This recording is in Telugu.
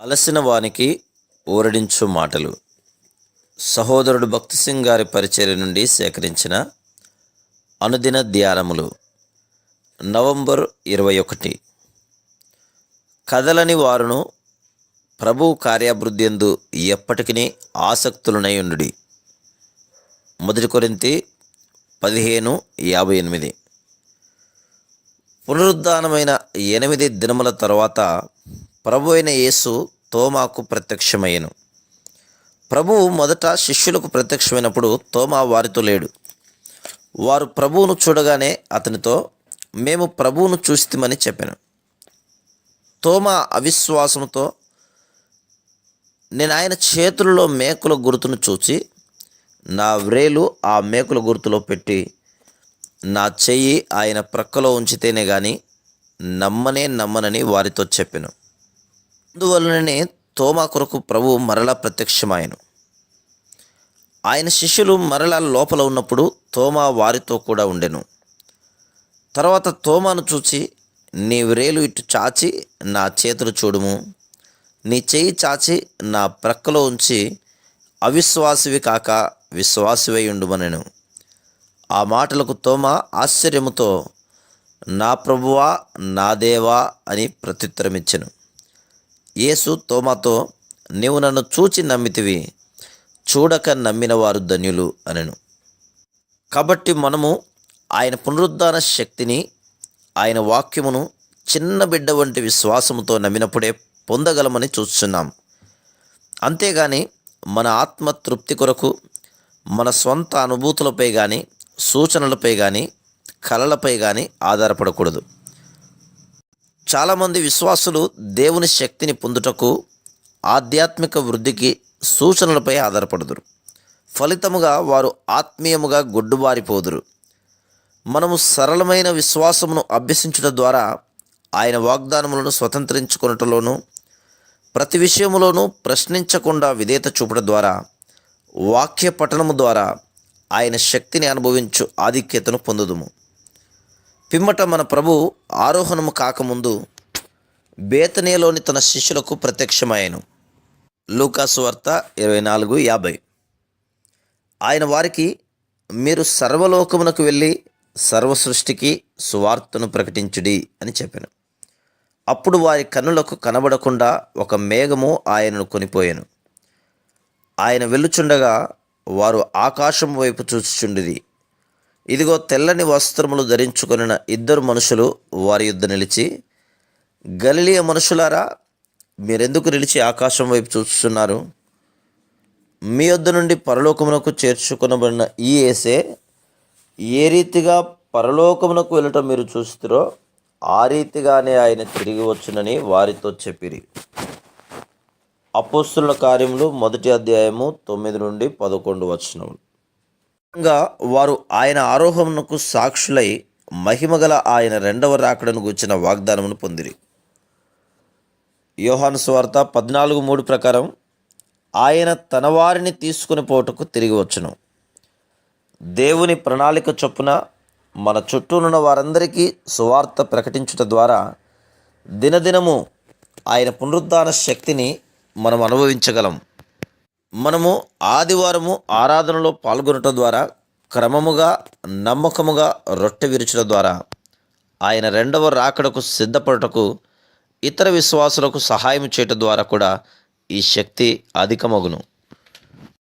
అలసిన వానికి ఊరడించు మాటలు. సహోదరుడు భక్తి సింగ్ గారి పరిచర్య నుండి సేకరించిన అనుదిన ధ్యానములు. నవంబర్ 21. కదలని వారును ప్రభువు కార్యాభివృద్ధియందు ఎప్పటికీ ఆసక్తులనై ఉండుడి. 1 కొరింథీ 15:58. పునరుద్ధానమైన 8 దినముల తరువాత ప్రభు అయిన యేసు తోమాకు ప్రత్యక్షమయ్యెను. ప్రభువు మొదట శిష్యులకు ప్రత్యక్షమైనప్పుడు తోమా వారితో లేడు. వారు ప్రభువును చూడగానే అతనితో, మేము ప్రభువును చూసితిమని చెప్పాను. తోమా అవిశ్వాసంతో, నేను ఆయన చేతులలో మేకుల గుర్తును చూచి నా వ్రేలు ఆ మేకుల గుర్తులో పెట్టి నా చెయ్యి ఆయన ప్రక్కలో ఉంచితేనే గాని నమ్మనని వారితో చెప్పెను. అందువలననే తోమా కొరకు ప్రభువు మరలా ప్రత్యక్షమాయెను. ఆయన శిష్యులు మరలా లోపల ఉన్నప్పుడు తోమా వారితో కూడా ఉండెను. తర్వాత తోమాను చూచి, నీ వ్రేలు ఇటు చాచి నా చేతులు చూడుము, నీ చెయ్యి చాచి నా ప్రక్కలో ఉంచి అవిశ్వాసివి కాక విశ్వాసివై ఉండుమనెను. ఆ మాటలకు తోమా ఆశ్చర్యముతో, నా ప్రభువా నా దేవా అని ప్రత్యుత్తరమిచ్చెను. యేసు తోమాతో, నీవు నన్ను చూచి నమ్మితివి, చూడక నమ్మిన వారు ధన్యులు అనెను. కాబట్టి మనము ఆయన పునరుద్ధాన శక్తిని, ఆయన వాక్యమును చిన్న బిడ్డ వంటి విశ్వాసముతో నమ్మినప్పుడే పొందగలమని చూస్తున్నాం. అంతేగాని మన ఆత్మ తృప్తి కొరకు మన స్వంత అనుభూతులపై కానీ, సూచనలపై కానీ, కలలపై కానీ ఆధారపడకూడదు. చాలామంది విశ్వాసులు దేవుని శక్తిని పొందుటకు ఆధ్యాత్మిక వృద్ధికి సూచనలపై ఆధారపడుదురు. ఫలితముగా వారు ఆత్మీయముగా గొడ్డుబారిపోదురు. మనము సరళమైన విశ్వాసమును అభ్యసించుట ద్వారా ఆయన వాగ్దానములను స్వతంత్రించుకొనుటలోను, ప్రతి విషయములోనూ ప్రశ్నించకుండా విధేయత చూపడం ద్వారా, వాక్య పఠనము ద్వారా ఆయన శక్తిని అనుభవించు ఆధిక్యతను పొందుదుము. పిమ్మట మన ప్రభు ఆరోహణము కాకముందు బేతనియలోని తన శిష్యులకు ప్రత్యక్షమయ్యెను. లూకాసు వార్త 24:50. ఆయన వారికి, మీరు సర్వలోకమునకు వెళ్ళి సర్వ సృష్టికి సువార్తను ప్రకటించుడి అని చెప్పాను. అప్పుడు వారి కన్నులకు కనబడకుండా ఒక మేఘము ఆయనను కొనిపోయాను. ఆయన వెళ్ళుచుండగా వారు ఆకాశం వైపు చూచుచుండిరి. ఇదిగో, తెల్లని వస్త్రములు ధరించుకొనిన 2 మనుషులు వారి యుద్ధ నిలిచి, గలిలయ మనుషులారా, మీరెందుకు నిలిచి ఆకాశం వైపు చూస్తున్నారు? మీ యొద్ద నుండి పరలోకమునకు చేర్చుకొనబడిన ఈ యేసే ఏ రీతిగా పరలోకమునకు వెళ్ళటం మీరు చూస్తురో ఆ రీతిగానే ఆయన తిరిగి వచ్చునని వారితో చెప్పిరి. అపోస్తలుల కార్యములు 1వ అధ్యాయము 9 నుండి 11 వచనములు. వారు ఆయన ఆరోహమునకు సాక్షులై మహిమగల ఆయన 2వ రాకడను గూర్చిన వాగ్దానమును పొందిరి. యోహాను సువార్త 14:3 ప్రకారం, ఆయన తన వారిని తీసుకుని పోవుటకు తిరిగి వచ్చును. దేవుని ప్రణాళిక చొప్పున మన చుట్టూనున్న వారందరికీ సువార్త ప్రకటించుట ద్వారా దినదినము ఆయన పునరుద్ధాన శక్తిని మనం అనుభవించగలం. మనము ఆదివారము ఆరాధనలో పాల్గొనటం ద్వారా, క్రమముగా నమ్మకముగా రొట్టె విరుచడం ద్వారా ఆయన 2వ రాకడకు సిద్ధపడటకు ఇతర విశ్వాసులకు సహాయం చేయటం ద్వారా కూడా ఈ శక్తి అధికమగును.